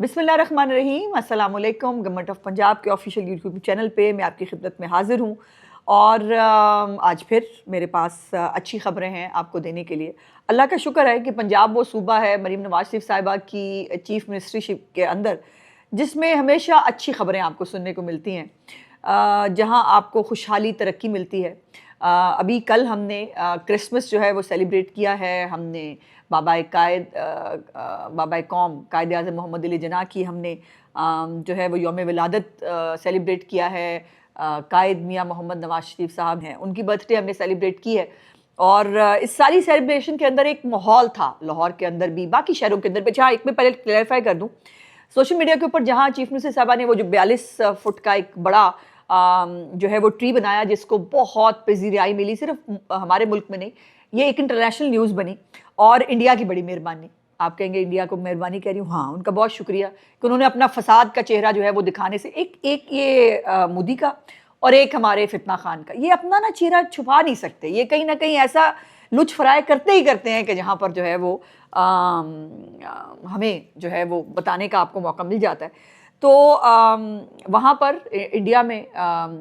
बिस्मिल्लाहिर्रहमानिर्रहीम, अस्सलाम वालेकुम। गवर्नमेंट ऑफ पंजाब के ऑफिशियल यूट्यूब चैनल पे मैं आपकी खिदमत में हाज़िर हूँ और आज फिर मेरे पास अच्छी ख़बरें हैं आपको देने के लिए। अल्लाह का शुक्र है कि पंजाब वो सूबा है मरीम नवाज़ शरीफ साहिबा की चीफ़ मिनिस्ट्रीशिप के अंदर, जिसमें हमेशा अच्छी ख़बरें आपको सुनने को मिलती हैं, जहाँ आपको खुशहाली तरक्की मिलती है। अभी कल हमने क्रिसमस जो है वो सेलिब्रेट किया है। हमने बाबा कौम कायद आज़म मोहम्मद अली जिन्ना की हमने जो है वो यौम विलादत सेलिब्रेट किया है। कायद मियाँ मोहम्मद नवाज शरीफ साहब हैं, उनकी बर्थडे हमने सेलिब्रेट की है। और इस सारी सेलिब्रेशन के अंदर एक माहौल था लाहौर के अंदर भी, बाकी शहरों के अंदर भी। जहाँ एक मैं पहले क्लैरिफाई कर दूँ, सोशल मीडिया के ऊपर जहाँ चीफ मिनिस्टर साहबा ने वो जो 42 फुट का एक बड़ा जो है वो ट्री बनाया, जिसको बहुत पजीराई मिली, सिर्फ हमारे मुल्क में नहीं, ये एक इंटरनेशनल न्यूज़ बनी और इंडिया की बड़ी मेहरबानी। आप कहेंगे इंडिया को मेहरबानी कह रही हूँ, हाँ, उनका बहुत शुक्रिया कि उन्होंने अपना फसाद का चेहरा जो है वो दिखाने से एक ये मोदी का और एक हमारे फितना खान का, ये अपना ना चेहरा छुपा नहीं सकते। ये कहीं ना कहीं ऐसा लुच फराय करते ही करते हैं कि जहाँ पर जो है वो हमें जो है वो बताने का आपको मौका मिल जाता है। तो वहाँ पर इंडिया में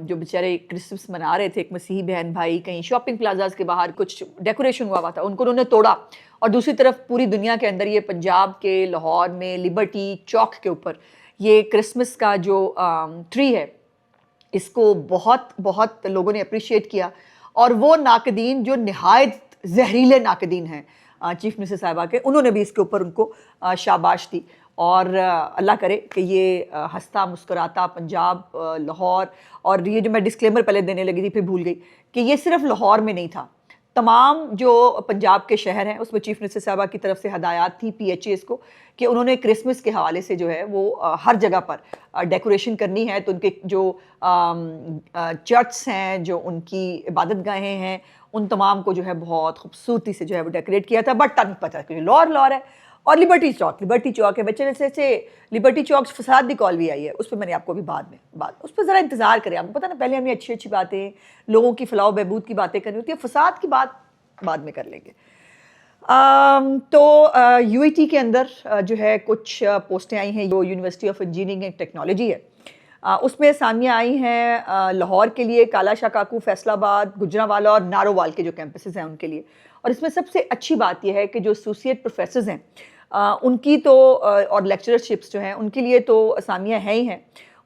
जो बेचारे क्रिसमस मना रहे थे, एक मसीही बहन भाई, कहीं शॉपिंग प्लाजाज के बाहर कुछ डेकोरेशन हुआ था, उनको उन्होंने तोड़ा। और दूसरी तरफ पूरी दुनिया के अंदर ये पंजाब के लाहौर में लिबर्टी चौक के ऊपर ये क्रिसमस का जो ट्री है, इसको बहुत बहुत लोगों ने अप्रिशिएट किया। और वो नाकदीन जो नहायत जहरीले नाकदीन हैं चीफ मिनिस्टर साहिबा के, उन्होंने भी इसके ऊपर उनको शाबाश दी। और अल्लाह करे कि ये हंसता मुस्कुराता पंजाब, लाहौर, और ये जो मैं डिस्क्लेमर पहले देने लगी थी फिर भूल गई कि ये सिर्फ लाहौर में नहीं था, तमाम जो पंजाब के शहर हैं उसमें चीफ मिनिस्टर साहबा की तरफ से हदायत थी PHAs को कि उन्होंने क्रिसमस के हवाले से जो है वो हर जगह पर डेकोरेशन करनी है। तो उनके जो चर्च हैं, जो उनकी इबादत गाहें हैं, उन तमाम को जो है बहुत खूबसूरती से जो है वो डेकोरेट किया था। बट तन पता कि लाहौर है और लिबर्टी चौक है। बच्चे वैसे से लिबर्टी चौक फसाद की कॉल भी आई है, उस पर मैंने आपको भी बाद उस पर ज़रा इंतज़ार करें। आपको पता ना, पहले हमें अच्छी अच्छी बातें, लोगों की फलाह बहबूद की बातें करनी होती है, फसाद की बात बाद में कर लेंगे। तो UAT के अंदर जो है कुछ पोस्टें आई हैं, जो university of engineering and technology है, उसमें असामियाँ आई हैं लाहौर के लिए, काला शाह काकू, फैसलाबाद, गुजरांवाला और नारोवाल के जो कैंपसेस हैं उनके लिए। और इसमें सबसे अच्छी बात यह है कि जो एसोसिएट प्रोफेसर्स हैं उनकी तो और लेक्चरशिप्स जो हैं उनके लिए तो असामियाँ हैं ही हैं।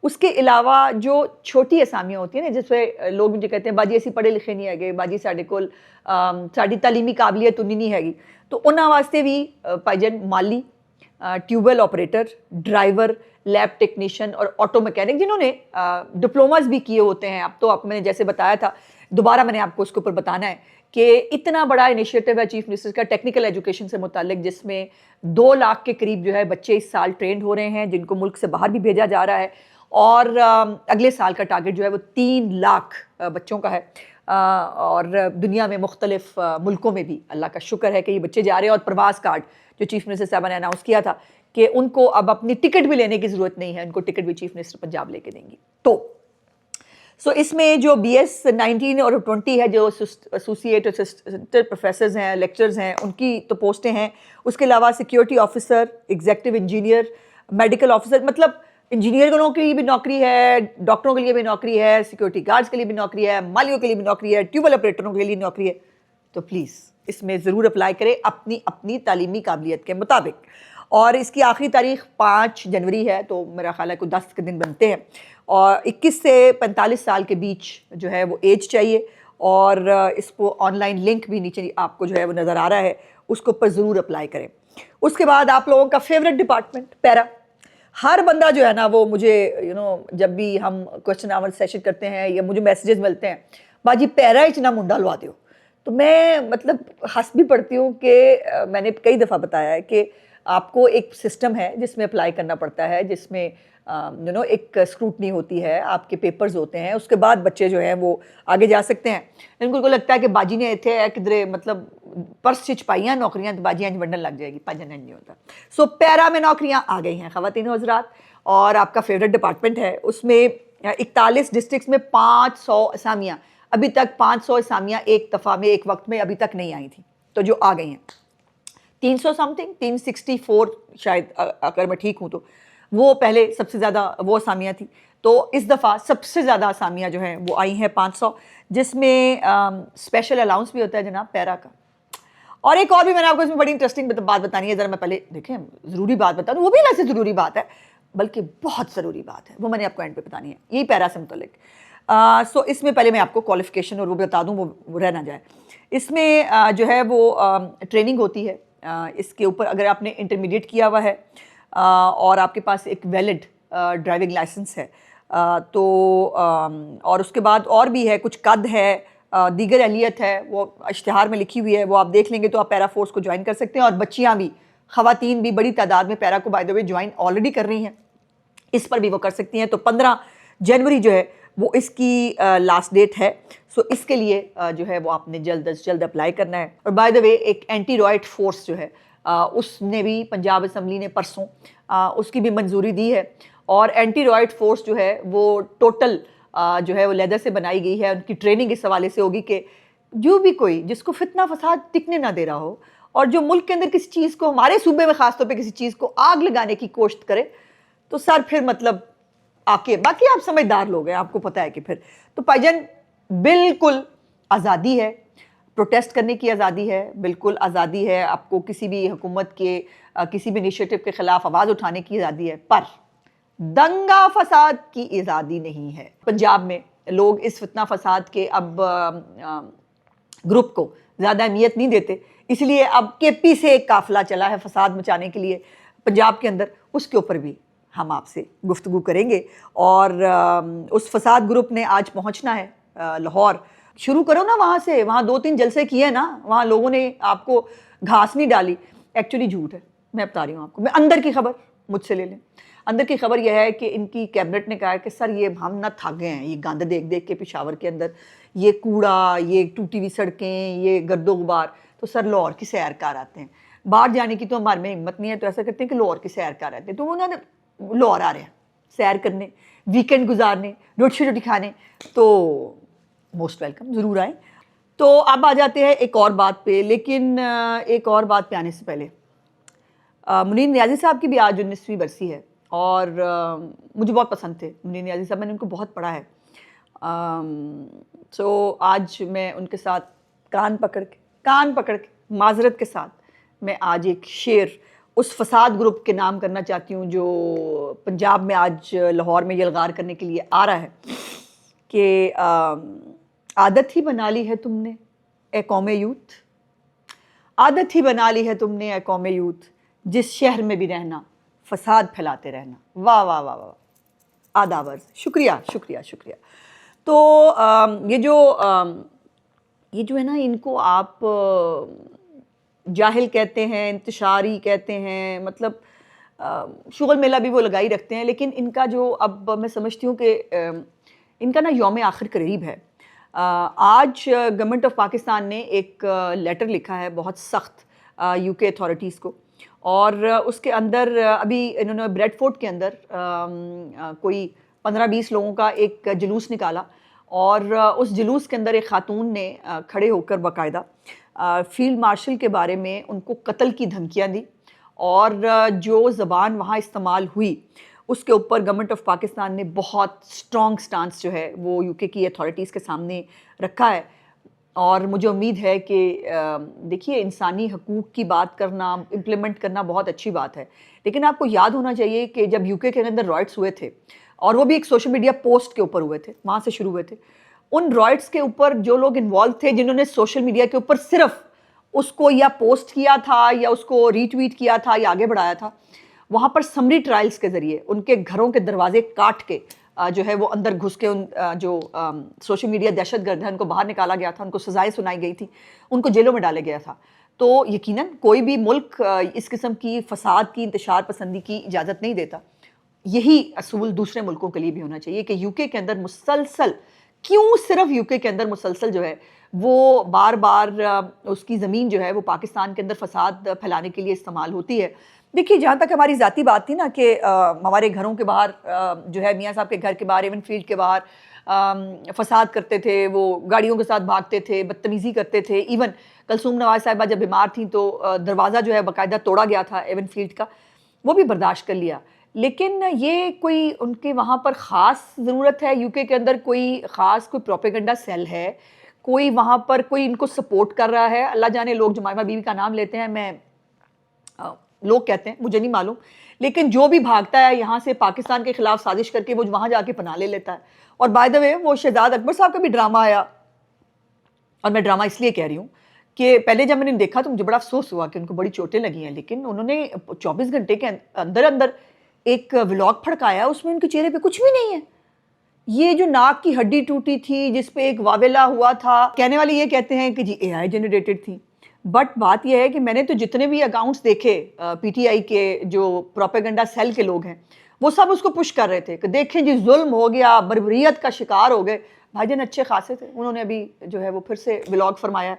उसके अलावा जो छोटी असामियाँ होती हैं ना, जिसमें लोग मुझे कहते हैं बाजी असी पढ़े लिखे नहीं है, बाजी साढ़े कोल साड़ी तालीमी काबिलियत उन्नी नहीं हैगी, तो उन्होंने वास्ते भी भाईजान माली, tubewell operator, driver, lab technician और ऑटो मैकेनिक, जिन्होंने डिप्लोमास भी किए होते हैं। अब तो आपको मैंने जैसे बताया था, दोबारा मैंने आपको उसके ऊपर बताना है कि इतना बड़ा इनिशिएटिव है चीफ मिनिस्टर का टेक्निकल एजुकेशन से मुतालिक, जिसमें 2 लाख के करीब जो है बच्चे इस साल ट्रेंड हो रहे हैं, जिनको मुल्क से बाहर भी भेजा जा रहा है। और अगले साल का टारगेट जो है वो 3 लाख बच्चों का है। और दुनिया में मुख्तलिफ मुल्कों में भी अल्लाह का शुक्र है कि ये बच्चे जा रहे हैं। और प्रवास कार्ड जो चीफ मिनिस्टर साहब ने अनाउंस किया था कि उनको अब अपनी टिकट भी लेने की ज़रूरत नहीं है, उनको टिकट भी चीफ मिनिस्टर पंजाब लेके देंगी। तो इसमें जो BS 19 और 20 है, जो एसोसिएट असिस्टेंट प्रोफेसर्स हैं, लेक्चर्स हैं, उनकी तो पोस्टें हैं। उसके अलावा security officer, executive engineer, medical officer, मतलब इंजीनियर के लिए भी नौकरी है, डॉक्टरों के लिए भी नौकरी है, सिक्योरिटी गार्ड्स के लिए भी नौकरी है, मालियों के लिए भी नौकरी है, ट्यूबवेल ऑपरेटरों के लिए नौकरी है। तो प्लीज़ इसमें ज़रूर अप्लाई करें अपनी अपनी तालीमी काबिलियत के मुताबिक। और इसकी आखिरी तारीख 5 जनवरी है, तो मेरा ख्याल है कोई 10 के दिन बनते हैं। और 21 से 45 साल के बीच जो है वो एज चाहिए। और इसको ऑनलाइन लिंक भी नीचे आपको जो है वो नज़र आ रहा है, उसके ऊपर ज़रूर अप्लाई करें। उसके बाद आप लोगों का फेवरेट डिपार्टमेंट पैरा। हर बंदा जो है ना वो मुझे जब भी हम क्वेश्चन आवर सेशन करते हैं या मुझे मैसेजेस मिलते हैं, बाजी पैरा इतना मुंडा लवा दो, तो मैं मतलब हंस भी पड़ती हूँ कि मैंने कई दफ़ा बताया है कि आपको एक सिस्टम है जिसमें अप्लाई करना पड़ता है, जिसमें एक स्क्रूटनी होती है, आपके पेपर्स होते हैं, उसके बाद बच्चे जो हैं वो आगे जा सकते हैं। इनको लगता है कि बाजी ने इतने है किधरे मतलब पर्स छिच पाइयाँ नौकरियाँ तो बाजी अंज वंडन लग जाएगी, पाजन नहीं होता। सो पैरा में नौकरियाँ आ गई हैं ख़वातीन हज़रात, और आपका फेवरेट डिपार्टमेंट है। उसमें 41 डिस्ट्रिक्ट्स में 500 असामियाँ, अभी तक 500 असामियाँ एक दफ़ा में एक वक्त में अभी तक नहीं आई थी, तो जो आ गई हैं 300 समथिंग 364 शायद, अगर मैं ठीक हूँ तो वो पहले सबसे ज़्यादा वो असामियाँ थी। तो इस दफ़ा सबसे ज़्यादा असामियाँ जो हैं वो आई हैं 500, जिसमें स्पेशल अलाउंस भी होता है जनाब पैरा का। और एक और भी मैंने आपको इसमें बड़ी इंटरेस्टिंग बात बतानी है, ज़रा मैं पहले देखें ज़रूरी बात बता दूँ, वो भी वैसे ज़रूरी बात है बल्कि बहुत ज़रूरी बात है, वो मैंने आपको एंड पे बतानी है, यही पैरा से मुतल्लिक। सो इसमें पहले मैं आपको क्वालिफिकेशन और वो बता दूँ, वो रह ना जाए। इसमें जो है वो ट्रेनिंग होती है, इसके ऊपर अगर आपने इंटरमीडिएट किया हुआ है और आपके पास एक वैलिड ड्राइविंग लाइसेंस है तो और उसके बाद और भी है, कुछ कद है, दीगर अहलियत है, वो इश्तिहार में लिखी हुई है, वो आप देख लेंगे तो आप पैरा फोर्स को ज्वाइन कर सकते हैं। और बच्चियाँ भी, ख़वातीन भी बड़ी तादाद में पैरा को by the way join already कर रही हैं, इस पर भी वो कर सकती हैं। तो 15 जनवरी जो है वो इसकी लास्ट डेट है। सो इसके लिए जो है वो आपने जल्द अज जल्द अप्लाई करना है। और बाय द वे एक एंटी रॉयट फोर्स जो है उसने भी पंजाब असम्बली ने परसों उसकी भी मंजूरी दी है। और एंटी रॉयट फोर्स जो है वो टोटल जो है वो लेदर से बनाई गई है। उनकी ट्रेनिंग इस हवाले से होगी कि जो भी कोई जिसको फितना फसाद टिकने ना दे रहा हो और जो मुल्क के अंदर किसी चीज़ को, हमारे सूबे में ख़ासतौर पे किसी चीज़ को आग लगाने की कोशिश करे तो सर फिर मतलब आके, बाकी आप समझदार लोग हैं, आपको पता है कि फिर तो भाईजान बिल्कुल आज़ादी है, प्रोटेस्ट करने की आज़ादी है, बिल्कुल आज़ादी है, आपको किसी भी हुकूमत के किसी भी इनिशिएटिव के ख़िलाफ़ आवाज़ उठाने की आज़ादी है, पर दंगा फसाद की आज़ादी नहीं है। पंजाब में लोग इस फितना फसाद के अब ग्रुप को ज़्यादा अहमियत नहीं देते, इसलिए अब केपी से एक काफ़िला चला है फसाद मचाने के लिए पंजाब के अंदर, उसके ऊपर भी हम आपसे गुफ्तगू करेंगे। और उस फसाद ग्रुप ने आज पहुंचना है लाहौर। शुरू करो ना वहाँ से, वहाँ 2-3 जलसे किए ना, वहाँ लोगों ने आपको घास नहीं डाली। एक्चुअली झूठ है, मैं बता रही हूँ आपको, मैं अंदर की खबर मुझसे ले लें। अंदर की खबर यह है कि इनकी कैबिनेट ने कहा है कि सर ये हम ना थक गए हैं, ये गंद देख देख के पेशावर के अंदर, ये कूड़ा, ये टूटी हुई सड़कें, ये गर्दो गुबार, तो सर लाहौर की सैर कर आते हैं। बाहर जाने की तो हमारे में हिम्मत नहीं है, तो ऐसा करते हैं कि लाहौर की सैर कर आते हैं। तो उन्होंने लाहौर आ रहे हैं सैर करने, वीकेंड गुजारने, रोटी खाने, तो मोस्ट वेलकम, ज़रूर आए। तो अब आ जाते हैं एक और बात पे, लेकिन एक और बात पे आने से पहले मुनीर नियाज़ी साहब की भी आज 19वीं बरसी है और मुझे बहुत पसंद थे मुनीर नियाज़ी साहब, मैंने उनको बहुत पढ़ा है। सो आज मैं उनके साथ कान पकड़ के माजरत के साथ मैं आज एक शेर उस फसाद ग्रुप के नाम करना चाहती हूँ जो पंजाब में आज लाहौर में यलगार करने के लिए आ रहा है कि आदत ही बना ली है तुमने ए कौमे यूथ, आदत ही बना ली है तुमने ए कौमे यूथ, जिस शहर में भी रहना फसाद फैलाते रहना। वाह वाह वाह वाह, आदावर्ज, शुक्रिया शुक्रिया शुक्रिया। तो ये जो है ना, इनको आप जाहिल कहते हैं, इंतशारी कहते हैं, मतलब शुगल मेला भी वो लगाई रखते हैं, लेकिन इनका जो अब मैं समझती हूँ कि इनका ना यौम आखिर करीब है। आज गवर्नमेंट ऑफ पाकिस्तान ने एक लेटर लिखा है बहुत सख्त यूके अथॉरिटीज़ को, और उसके अंदर अभी इन्होंने ब्रेडफोर्ड के अंदर कोई 15-20 लोगों का एक जुलूस निकाला और उस जुलूस के अंदर एक खातून ने खड़े होकर बाकायदा फील्ड मार्शल के बारे में उनको कत्ल की धमकियाँ दी, और जो ज़बान वहाँ इस्तेमाल हुई उसके ऊपर गवर्नमेंट ऑफ पाकिस्तान ने बहुत स्ट्रॉन्ग स्टांस जो है वो यूके की अथॉरिटीज़ के सामने रखा है। और मुझे उम्मीद है कि देखिए, इंसानी हकूक़ की बात करना, इम्प्लीमेंट करना बहुत अच्छी बात है, लेकिन आपको याद होना चाहिए कि जब यूके के अंदर रॉयट्स हुए थे, और वो भी एक सोशल मीडिया पोस्ट के ऊपर हुए थे, वहाँ से शुरू हुए थे, उन रॉयट्स के ऊपर जो लोग इन्वॉल्व थे, जिन्होंने सोशल मीडिया के ऊपर सिर्फ उसको या पोस्ट किया था या उसको रीट्वीट किया था या आगे बढ़ाया था, वहाँ पर समरी ट्रायल्स के ज़रिए उनके घरों के दरवाजे काट के जो है वो अंदर घुस के उन जो सोशल मीडिया दहशतगर्द है उनको बाहर निकाला गया था, उनको सज़ाएं सुनाई गई थी, उनको जेलों में डाला गया था। तो यकीनन कोई भी मुल्क इस किस्म की फसाद की, इंतशार पसंदी की इजाज़त नहीं देता। यही असूल दूसरे मुल्कों के लिए भी होना चाहिए कि यूके के अंदर मुसलसल, क्यों सिर्फ यूके के अंदर मुसलसल जो है वो बार बार उसकी ज़मीन जो है वो पाकिस्तान के अंदर फसाद फैलाने के लिए इस्तेमाल होती है। देखिए, जहाँ तक हमारी ज़ाती बात थी ना कि हमारे घरों के बाहर जो है मियाँ साहब के घर के बाहर, इवन फील्ड के बाहर फसाद करते थे, वो गाड़ियों के साथ भागते थे, बदतमीज़ी करते थे। इवन कलसूम नवाज साहिबा जब बीमार थी तो दरवाज़ा जो है बाकायदा तोड़ा गया था एवन फील्ड का, वो भी बर्दाश्त कर लिया। लेकिन ये कोई उनके वहाँ पर ख़ास ज़रूरत है, यूके के अंदर कोई ख़ास कोई प्रोपेगेंडा सेल है, कोई वहाँ पर कोई इनको सपोर्ट कर रहा है, अल्लाह जाने। लोग जमाइमा बीवी का नाम लेते हैं, लोग कहते हैं, मुझे नहीं मालूम, लेकिन जो भी भागता है यहाँ से पाकिस्तान के खिलाफ साजिश करके वो वहाँ जाके पनाह ले लेता है। और बाय द वे वो शहजाद अकबर साहब का भी ड्रामा आया, और मैं ड्रामा इसलिए कह रही हूँ कि पहले जब मैंने देखा तो मुझे बड़ा अफसोस हुआ कि उनको बड़ी चोटें लगी हैं, लेकिन उन्होंने 24 घंटे के अंदर अंदर एक व्लॉग फड़काया, उसमें उनके चेहरे पे कुछ भी नहीं है। ये जो नाक की हड्डी टूटी थी, जिस पे एक वावेला हुआ था, कहने वाले ये कहते हैं कि जी एआई जनरेटेड थी, बट बात यह है कि मैंने तो जितने भी अकाउंट्स देखे पीटीआई के जो प्रोपेगेंडा सेल के लोग हैं, वो सब उसको पुश कर रहे थे कि देखें जी जुल्म हो गया, बर्बरियत का शिकार हो गए। भाईजान अच्छे खासे थे, उन्होंने अभी जो है वो फिर से व्लॉग फरमाया।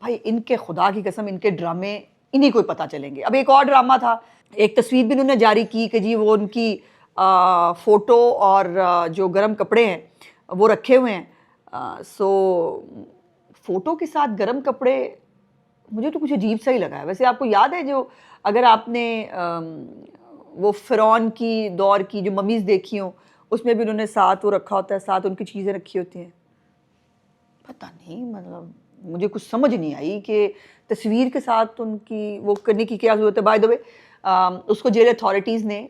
भाई इनके खुदा की कसम, इनके ड्रामे इन्हीं को पता चलेंगे। अब एक और ड्रामा था, एक तस्वीर भी उन्होंने जारी की कि जी वो उनकी फ़ोटो और जो गर्म कपड़े हैं वो रखे हुए हैं। सो फ़ोटो के साथ गर्म कपड़े, मुझे तो कुछ अजीब सा ही लगा है। वैसे आपको याद है जो, अगर आपने वो फ़िरौन की दौर की जो ममीज़ देखी हों, उसमें भी उन्होंने साथ वो रखा होता है, साथ उनकी चीज़ें रखी होती हैं। पता नहीं, मतलब मुझे कुछ समझ नहीं आई कि तस्वीर के साथ उनकी वो करने की क्या ज़रूरत है। बाय द वे उसको जेल अथॉरिटीज़ ने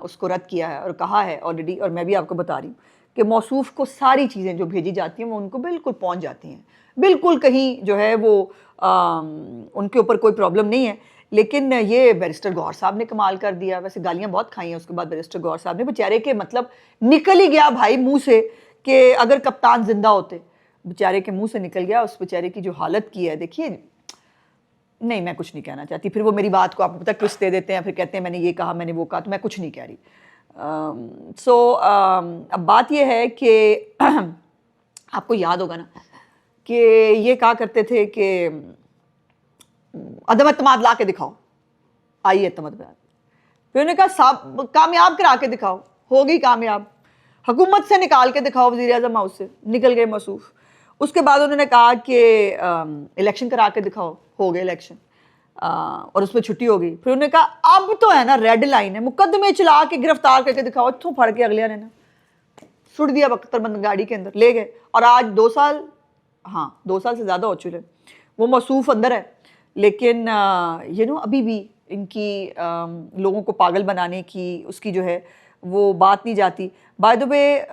उसको रद्द किया है और कहा है ऑलरेडी, और मैं भी आपको बता रही हूँ कि मौसूफ़ को सारी चीज़ें जो भेजी जाती हैं वो उनको बिल्कुल पहुँच जाती हैं, बिल्कुल कहीं जो है वो उनके ऊपर कोई प्रॉब्लम नहीं है। लेकिन ये बैरिस्टर गौहर साहब ने कमाल कर दिया। वैसे गालियाँ बहुत खाई हैं उसके बाद बैरिस्टर गौहर साहब ने, बेचारे के मतलब निकल ही गया भाई मुँह से कि अगर कप्तान जिंदा होते, बेचारे के मुँह से निकल गया। उस बेचारे की जो हालत की है देखिए, नहीं मैं कुछ नहीं कहना चाहती। फिर वो मेरी बात को आपको पता ट्विस्ट दे देते हैं, फिर कहते हैं मैंने ये कहा, मैंने वो कहा, तो मैं कुछ नहीं कह रही। अब बात ये है कि आपको याद होगा ना कि ये कहा करते थे कि अदम एतमाद ला के दिखाओ, आई एतमाद। फिर उन्होंने कहा साहब कामयाब करा के दिखाओ, हो गई कामयाब। हुकूमत से निकाल के दिखाओ वज़ीर आज़म हाउस से, निकल गए मौसूफ। उसके बाद उन्होंने कहा कि इलेक्शन करा के दिखाओ, हो गए इलेक्शन, और उस पर छुट्टी हो गई। फिर उन्होंने कहा अब तो है ना रेड लाइन है, मुकदमे चला के गिरफ्तार करके दिखाओ। इतों फड़ के अगले ने ना सुट दिया बख्तरबंद गाड़ी के अंदर, ले गए। और आज 2 साल, हाँ 2 साल से ज़्यादा हो चुके, वो मौसूफ अंदर है, लेकिन ये नो अभी भी इनकी लोगों को पागल बनाने की उसकी जो है वो बात नहीं जाती। बाय द वे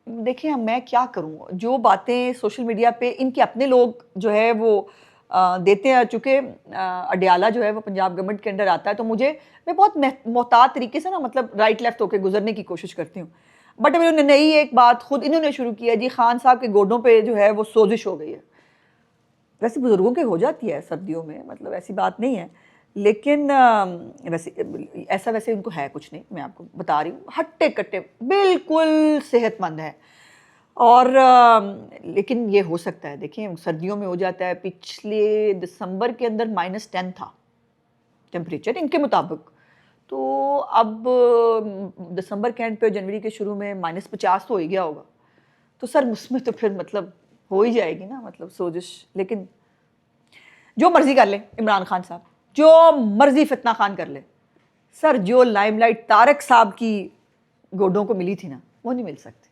देखिए मैं क्या करूं, जो बातें सोशल मीडिया पे इनके अपने लोग जो है वो देते हैं, चूँकि अडयाला जो है वो पंजाब गवर्नमेंट के अंडर आता है, तो मैं बहुत मोहतात तरीके से ना मतलब राइट लेफ्ट होकर गुजरने की कोशिश करती हूँ। बट अभी उन्होंने नई एक बात खुद इन्होंने शुरू किया जी, खान साहब के गोडों पे जो है वो सोजिश हो गई है। वैसे बुजुर्गों के हो जाती है सर्दियों में, मतलब ऐसी बात नहीं है, लेकिन वैसे ऐसा वैसे उनको है कुछ नहीं, मैं आपको बता रही हूँ, हट्टे कट्टे बिल्कुल सेहतमंद है। और लेकिन ये हो सकता है, देखिए सर्दियों में हो जाता है। पिछले दिसंबर के अंदर -10 था टेम्परेचर इनके मुताबिक, तो अब दिसंबर के एंड पे जनवरी के शुरू में -50 तो हो ही गया होगा। तो सर उसमें तो फिर मतलब हो ही जाएगी ना मतलब सोजिश। लेकिन जो मर्जी कर ले इमरान खान साहब, जो मर्जी फितना खान कर ले, सर जो लाइमलाइट तारक साहब की गोडों को मिली थी ना, वो नहीं मिल सकती।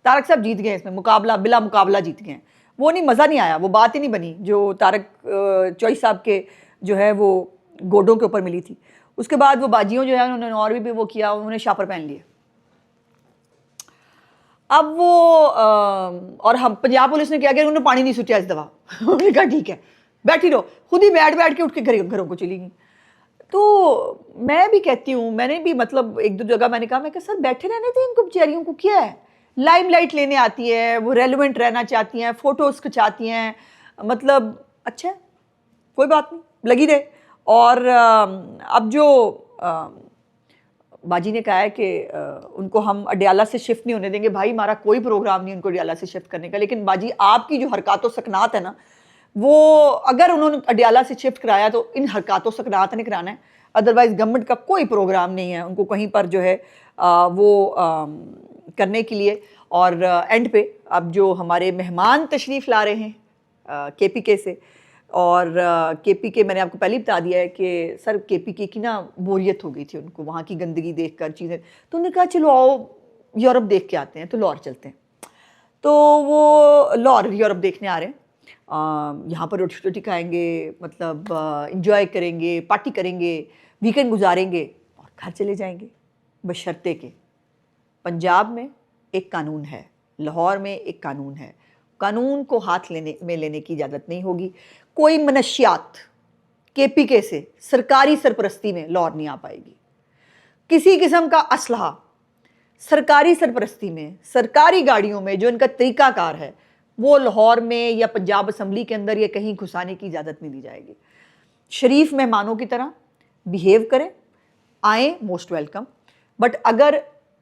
तारक साहब जीत गए इसमें, मुकाबला बिला मुकाबला जीत गए। वो नहीं, मज़ा नहीं आया, वो बात ही नहीं बनी जो तारक चौई साहब के जो है वो गोडों के ऊपर मिली थी। उसके बाद वो बाजियों जो है उन्होंने और भी वो किया, उन्होंने शापर पहन लिए। अब वो और हम पंजाब पुलिस ने क्या किया, उन्होंने पानी नहीं सुटिया इस दफ़ा। उन्होंने कहा ठीक है बैठी रहो, खुद ही बैठ के उठ के घरों को चली गई। तो मैं भी कहती हूँ, मैंने भी मतलब 1-2 जगह मैंने कहा सर बैठे रहने थे इनको बेचारियों को, क्या है लाइमलाइट लेने आती है, वो रेलेवेंट रहना चाहती हैं, फ़ोटोज़ खिंचाती हैं, मतलब अच्छा कोई बात नहीं लगी रहे। और अब जो बाजी ने कहा है कि उनको हम अडयाला से शिफ्ट नहीं होने देंगे। भाई हमारा कोई प्रोग्राम नहीं उनको अडयाला से शिफ्ट करने का, लेकिन बाजी आपकी जो हरकत व सकनात है ना, वो अगर उन्होंने अडयाला से शिफ्ट कराया तो इन हरकत व सकनात ने कराना है, अदरवाइज़ गवर्नमेंट का कोई प्रोग्राम नहीं है उनको कहीं पर जो है वो करने के लिए। और एंड पे अब जो हमारे मेहमान तशरीफ़ ला रहे हैं KPK से, और केपीके मैंने आपको पहले ही बता दिया है कि सर केपीके की ना बोरियत हो गई थी उनको, वहाँ की गंदगी देखकर चीज़ें, तो उन्होंने कहा चलो आओ यूरोप देख के आते हैं, तो लाहौर चलते हैं। तो वो लाहौर यूरोप देखने आ रहे हैं, यहाँ पर रोटी रोटी खाएंगे, मतलब इंजॉय करेंगे, पार्टी करेंगे, वीकेंड गुजारेंगे और घर चले जाएंगे, बशर्ते के पंजाब में एक कानून है, लाहौर में एक कानून है, कानून को हाथ लेने की इजाज़त नहीं होगी। कोई मनशियात केपीके से सरकारी सरपरस्ती में लाहौर नहीं आ पाएगी। किसी किस्म का असलहा सरकारी सरपरस्ती में, सरकारी गाड़ियों में, जो इनका तरीकाकार है, वो लाहौर में या पंजाब असम्बली के अंदर या कहीं घुसाने की इजाज़त नहीं दी जाएगी। शरीफ मेहमानों की तरह बिहेव करें, आए मोस्ट वेलकम, बट अगर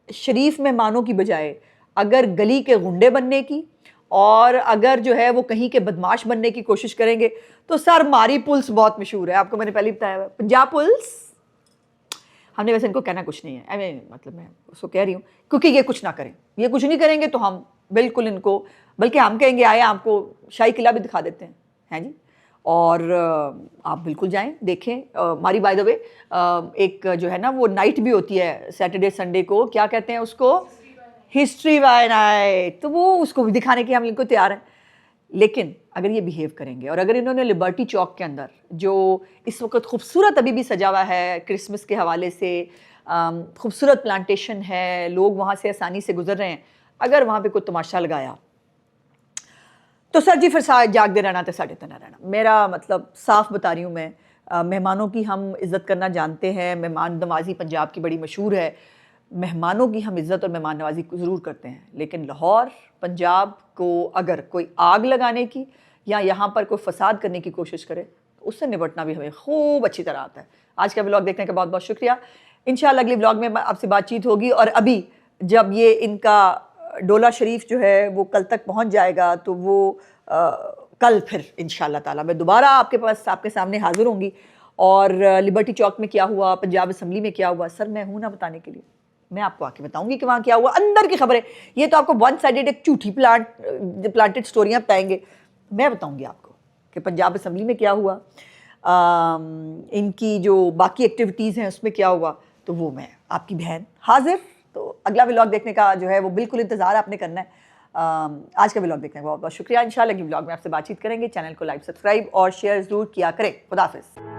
शरीफ मेहमानों की बजाय अगर गली के गुंडे बनने की और अगर जो है वो कहीं के बदमाश बनने की कोशिश करेंगे तो सर हमारी पुलिस बहुत मशहूर है, आपको मैंने पहले बताया हुआ, पंजाब पुलिस। हमने वैसे इनको कहना कुछ नहीं है, मतलब मैं उसको कह रही हूँ क्योंकि ये कुछ ना करें, ये कुछ नहीं करेंगे तो हम बिल्कुल इनको, बल्कि हम कहेंगे आए आपको शाही किला भी दिखा देते हैं जी, और आप बिल्कुल जाएं देखें। हमारी बाय द वे एक जो है ना वो नाइट भी होती है सैटरडे संडे को, क्या कहते हैं उसको, हिस्ट्री बाय नाइट, तो वो उसको भी दिखाने के हम इनको तैयार हैं। लेकिन अगर ये बिहेव करेंगे और अगर इन्होंने लिबर्टी चौक के अंदर जो इस वक्त खूबसूरत अभी भी सजा हुआ है क्रिसमस के हवाले से, खूबसूरत प्लांटेशन है, लोग वहाँ से आसानी से गुजर रहे हैं, अगर वहाँ पे कोई तमाशा लगाया तो सर जी फिर जागते रहना तो साढ़े तना रहना। मेरा मतलब साफ बता रही हूँ मैं, मेहमानों की हम इज़्ज़त करना जानते हैं, मेहमान नवाजी पंजाब की बड़ी मशहूर है, मेहमानों की हम इज़्ज़त और मेहमान नवाजी ज़रूर करते हैं, लेकिन लाहौर पंजाब को अगर कोई आग लगाने की या यहाँ पर कोई फसाद करने की कोशिश करे तो उससे निपटना भी हमें खूब अच्छी तरह आता है। आज का ब्लॉग देखने का बहुत बहुत शुक्रिया। इंशाल्लाह अगले ब्लॉग में आपसे बातचीत होगी, और अभी जब ये इनका डोला शरीफ जो है वो कल तक पहुँच जाएगा तो वो कल फिर इंशाल्लाह ताला मैं दोबारा आपके पास आपके सामने हाजिर होंगी। और लिबर्टी चौक में क्या हुआ, पंजाब असम्बली में क्या हुआ, सर मैं हूँ ना बताने के लिए, मैं आपको आके बताऊंगी कि वहाँ क्या हुआ, अंदर की खबरें। ये तो आपको वन साइडेड एक झूठी प्लांटेड स्टोरियाँ बताएंगे, मैं बताऊंगी आपको कि पंजाब असम्बली में क्या हुआ, इनकी जो बाकी एक्टिविटीज़ हैं उसमें क्या हुआ, तो वो मैं आपकी बहन हाजिर। तो अगला व्लॉग देखने का जो है वो बिल्कुल इंतज़ार आपने करना है। आज का व्लॉग देखने का बहुत बहुत शुक्रिया। इंशाल्लाह अगले व्लॉग में आपसे बातचीत करेंगे। चैनल को लाइक, सब्सक्राइब और शेयर ज़रूर किया करें। खुदा हाफिज़।